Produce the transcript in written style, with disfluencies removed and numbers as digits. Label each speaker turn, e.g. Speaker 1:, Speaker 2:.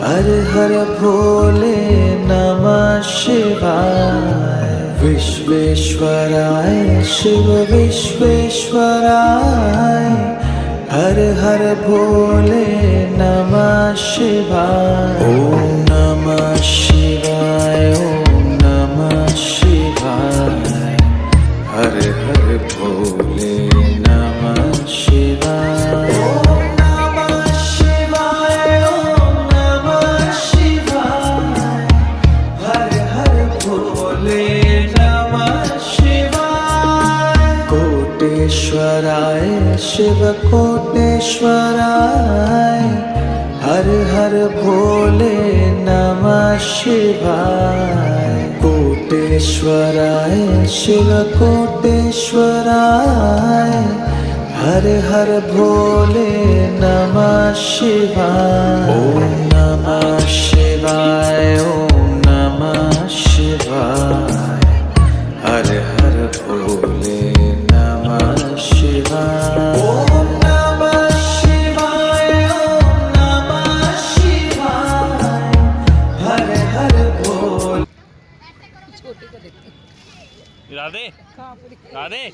Speaker 1: हर हर भोले नमः शिवाय। विश्वेश्वराय शिव विश्वेश्वराय, हर हर भोले नमः शिवाय। ओम नमः शिवाय, ओम नमः शिवाय, हर हर भोले नमः शिवाय। ओम नमः शिवाय, ओम नमः शिवाय, हर हर भोले नमः शिवाय। कोटेश्वराय शिव कोटेश्वराय, हर हर भोले नमः शिवाय। कोटेश्वराय शिव कोटेश्वराय, हर हर भोले नमः शिवाय। ओम नमः शिवाय, ओम नमः शिवाय, हर हर भोले नमः शिवाय। ओम नमः शिवाय, ओम नमः शिवाय, हर हर भोले।
Speaker 2: राधे राधे